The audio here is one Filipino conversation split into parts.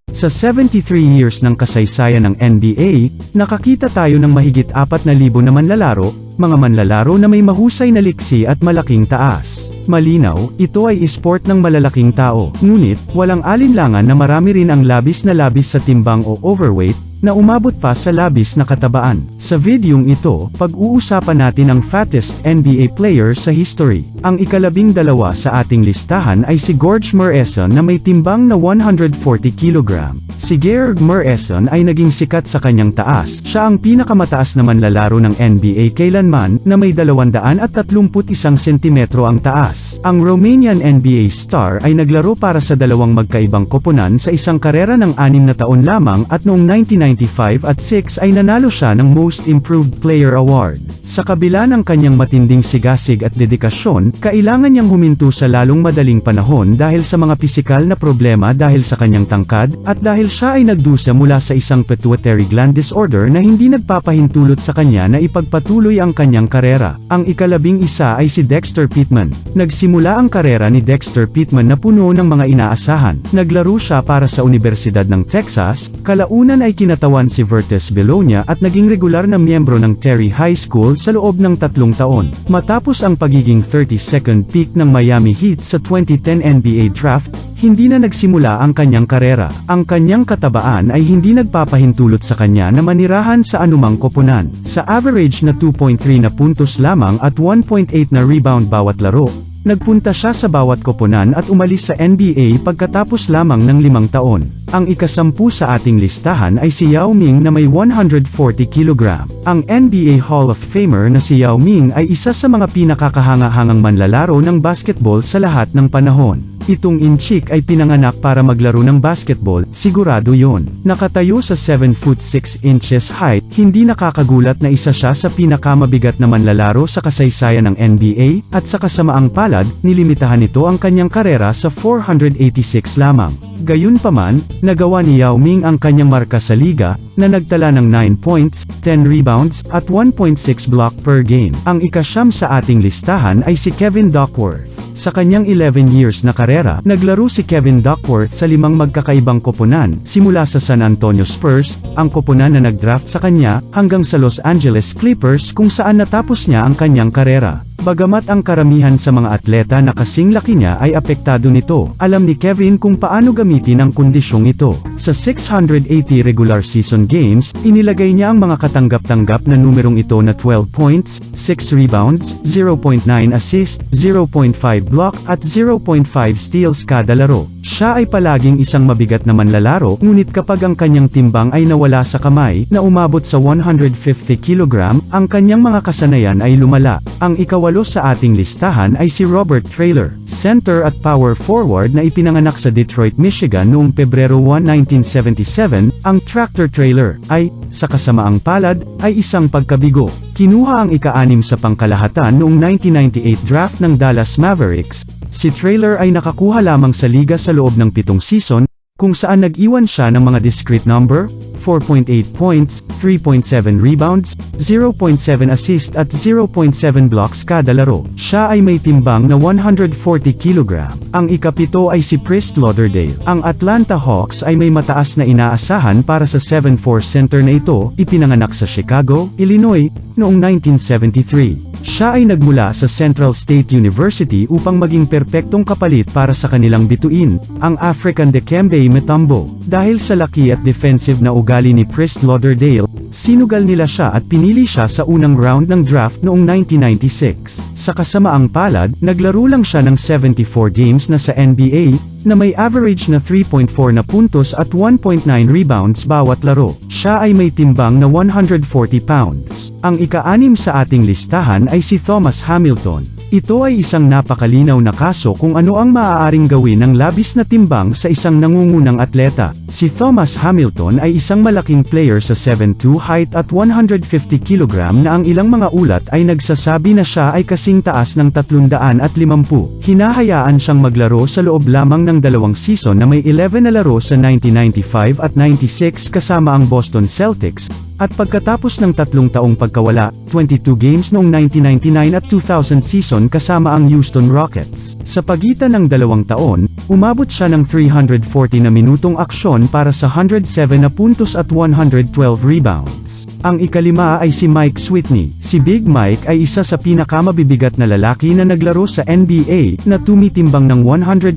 Sa 73 years ng kasaysayan ng NBA, nakakita tayo ng mahigit 4,000 na manlalaro, mga manlalaro na may mahusay na liksi at malaking taas. Malinaw, ito ay esport ng malalaking tao, ngunit, walang alinlangan na marami rin ang labis sa timbang o overweight, na umabot pa sa labis na katabaan. Sa videong ito, pag-uusapan natin ang fattest NBA player sa history. Ang ika-12 sa ating listahan ay si George Murray na may timbang na 140 kg. Si George Murray ay naging sikat sa kanyang taas. Siya ang pinakamataas na manlalaro ng NBA kailanman na may 231 sentimetro ang taas. Ang Romanian NBA star ay naglaro para sa dalawang magkaibang koponan sa isang karera ng 6 na taon lamang at noong 1995 at 6 ay nanalo siya ng Most Improved Player Award. Sa kabila ng kanyang matinding sigasig at dedikasyon, kailangan niyang huminto sa lalong madaling panahon dahil sa mga pisikal na problema dahil sa kanyang tangkad, at dahil siya ay nagdusa mula sa isang pituitary gland disorder na hindi nagpapahintulot sa kanya na ipagpatuloy ang kanyang karera. Ang ika-11 ay si Dexter Pittman. Nagsimula ang karera ni Dexter Pittman na puno ng mga inaasahan. Naglaro siya para sa Universidad ng Texas, kalaunan ay kinatawan si Virtus Bologna at naging regular na miyembro ng Terry High School sa loob ng 3 taon. Matapos ang pagiging 32nd pick ng Miami Heat sa 2010 NBA Draft, hindi na nagsimula ang kanyang karera. Ang kanyang katabaan ay hindi nagpapahintulot sa kanya na manirahan sa anumang koponan. Sa average na 2.3 na puntos lamang at 1.8 na rebound bawat laro, nagpunta siya sa bawat koponan at umalis sa NBA pagkatapos lamang ng 5 taon. Ang ika-10 sa ating listahan ay si Yao Ming na may 140 kg. Ang NBA Hall of Famer na si Yao Ming ay isa sa mga pinakakahanga-hangang manlalaro ng basketball sa lahat ng panahon. Itong inchik ay pinanganak para maglaro ng basketball, sigurado yon. Nakatayo sa 7 foot 6 inches height, hindi nakakagulat na isa siya sa pinakamabigat na manlalaro sa kasaysayan ng NBA, at sa kasamaang palad, nilimitahan nito ang kanyang karera sa 486 lamang. Gayunpaman, nagawa ni Yao Ming ang kanyang marka sa liga, na nagtala ng 9 points, 10 rebounds, at 1.6 block per game. Ang ika-9 sa ating listahan ay si Kevin Duckworth. Sa kanyang 11 years na karera, naglaro si Kevin Duckworth sa 5 magkakaibang koponan, simula sa San Antonio Spurs, ang koponan na nagdraft sa kanya, hanggang sa Los Angeles Clippers kung saan natapos niya ang kanyang karera. Bagamat ang karamihan sa mga atleta na kasing laki niya ay apektado nito, alam ni Kevin kung paano gamitin ang kondisyong ito. Sa 680 regular season games, inilagay niya ang mga katanggap-tanggap na numerong ito na 12 points, 6 rebounds, 0.9 assist, 0.5 block, at 0.5 steals kada laro. Siya ay palaging isang mabigat na manlalaro, ngunit kapag ang kanyang timbang ay nawala sa kamay, na umabot sa 150 kg, ang kanyang mga kasanayan ay lumala. Ang ika-8 sa ating listahan ay si Robert Traylor, center at power forward na ipinanganak sa Detroit, Michigan noong Pebrero 1, 1977. Ang tractor trailer ay, sa kasamaang palad, ay isang pagkabigo. Kinuha ang ika-6 sa pangkalahatan noong 1998 draft ng Dallas Mavericks. Si Traylor ay nakakuha lamang sa liga sa loob ng 7 season, kung saan nag-iwan siya ng mga discrete number, 4.8 points, 3.7 rebounds, 0.7 assist at 0.7 blocks kada laro. Siya ay may timbang na 140 kg. Ang ika-7 ay si Chris Lauderdale. Ang Atlanta Hawks ay may mataas na inaasahan para sa 7'4 center na ito, ipinanganak sa Chicago, Illinois, noong 1973. Siya ay nagmula sa Central State University upang maging perpektong kapalit para sa kanilang bituin, ang African Dikembe Mutombo. Dahil sa laki at defensive na ugali ni Chris Lauderdale, sinugal nila siya at pinili siya sa unang round ng draft noong 1996. Sa kasamaang palad, naglaro lang siya ng 74 games na sa NBA, na may average na 3.4 na puntos at 1.9 rebounds bawat laro. Siya ay may timbang na 140 pounds. Ang ika-6 sa ating listahan ay si Thomas Hamilton. Ito ay isang napakalinaw na kaso kung ano ang maaaring gawin ng labis na timbang sa isang nangungunang atleta. Si Thomas Hamilton ay isang malaking player sa 7'2 height at 150 kg na ang ilang mga ulat ay nagsasabi na siya ay kasing taas ng 350. Hinahayaan siyang maglaro sa loob lamang ng 2 season na may 11 na laro sa 1995 at 96 kasama ang Boston Celtics, At pagkatapos ng 3 taong pagkawala, 22 games noong 1999 at 2000 season kasama ang Houston Rockets. Sa pagitan ng 2 taon, umabot siya ng 340 na minutong aksyon para sa 107 na puntos at 112 rebounds. Ang ikalima ay si Mike Sweetney. Si Big Mike ay isa sa pinakamabibigat na lalaki na naglaro sa NBA, na tumitimbang ng 154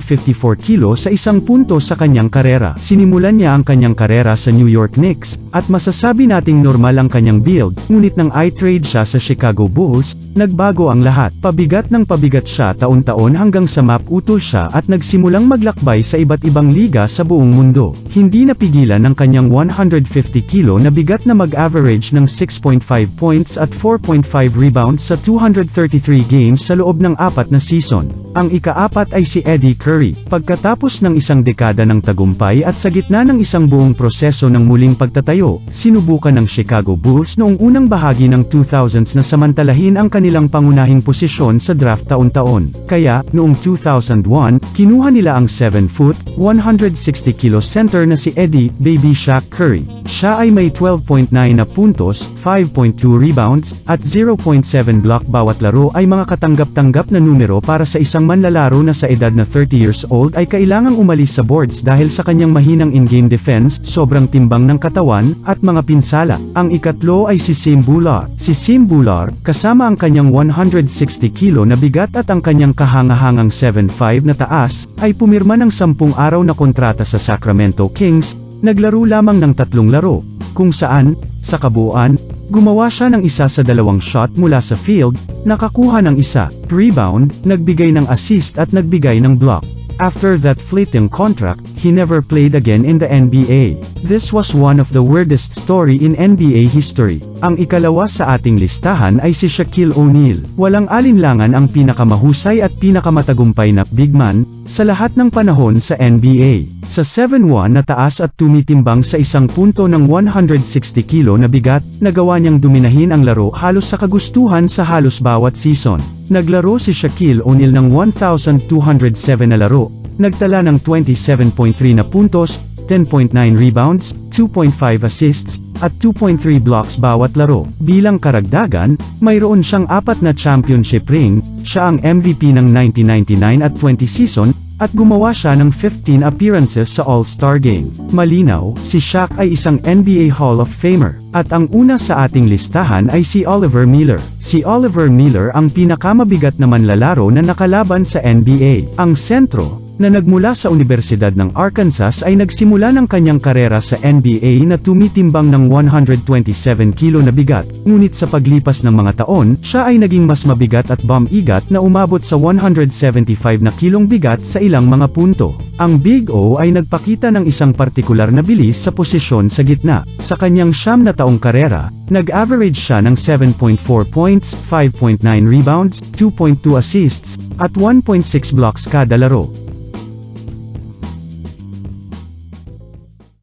kilo sa isang punto sa kanyang karera. Sinimulan niya ang kanyang karera sa New York Knicks, at masasabi nating normal ang kanyang build, ngunit nang i-trade siya sa Chicago Bulls, nagbago ang lahat. Pabigat ng pabigat siya taon-taon hanggang sa maputol siya at nagsimulang maglakbay sa iba't ibang liga sa buong mundo. Hindi napigilan ng kanyang 150 kilo na bigat na mag-average ng 6.5 points at 4.5 rebounds sa 233 games sa loob ng 4 na season. Ang ika-4 ay si Eddie Curry. Pagkatapos ng isang dekada ng tagumpay at sa gitna ng isang buong proseso ng muling pagtatayo, sinubukan ng Chicago Bulls noong unang bahagi ng 2000s na samantalahin ang kanilang pangunahing posisyon sa draft taon-taon. Kaya, noong 2001, kinuha nila ang 7-foot, 160 kilo center na si Eddie "Baby Shaq" Curry. Siya ay may 12.9 na puntos, 5.2 rebounds, at 0.7 block. Bawat laro ay mga katanggap-tanggap na numero para sa isang manlalaro na sa edad na 30 years old ay kailangang umalis sa boards dahil sa kanyang mahinang in-game defense, sobrang timbang ng katawan, at mga pinsala. Ang ikatlo ay si Sim Bhullar. Si Sim Bhullar, kasama ang kanyang 160 kilo na bigat at ang kanyang kahangahangang 7'5" na taas, ay pumirma ng 10 araw na kontrata sa Sacramento Kings. Naglaro lamang ng 3 laro, kung saan, sa kabuuan, gumawa siya ng isa sa 2 shot mula sa field, nakakuha ng isa, rebound, nagbigay ng assist at nagbigay ng block. After that fleeting contract, he never played again in the NBA. This was one of the weirdest story in NBA history. Ang ikalawa sa ating listahan ay si Shaquille O'Neal. Walang alinlangan ang pinakamahusay at pinakamatagumpay na big man sa lahat ng panahon sa NBA. Sa 7'1" na taas at tumitimbang sa isang punto ng 160 kilo na bigat, nagawa niyang dominahin ang laro halos sa kagustuhan sa halos bawat season. Naglaro si Shaquille O'Neal ng 1,207 na laro, nagtala ng 27.3 na puntos, 10.9 rebounds, 2.5 assists, at 2.3 blocks bawat laro. Bilang karagdagan, mayroon siyang 4 na championship ring, siya ang MVP ng 1999 at 20 season, at gumawa siya ng 15 appearances sa All-Star Game. Malinaw, si Shaq ay isang NBA Hall of Famer. At ang una sa ating listahan ay si Oliver Miller. Si Oliver Miller ang pinakamabigat na manlalaro na nakalaban sa NBA. Ang sentro, na nagmula sa Universidad ng Arkansas ay nagsimula ng kanyang karera sa NBA na tumitimbang ng 127 kilo na bigat, ngunit sa paglipas ng mga taon, siya ay naging mas mabigat at bum-igat na umabot sa 175 na kilong bigat sa ilang mga punto. Ang Big O ay nagpakita ng isang partikular na bilis sa posisyon sa gitna. Sa kanyang 9 na taong karera, nag-average siya ng 7.4 points, 5.9 rebounds, 2.2 assists, at 1.6 blocks kada laro.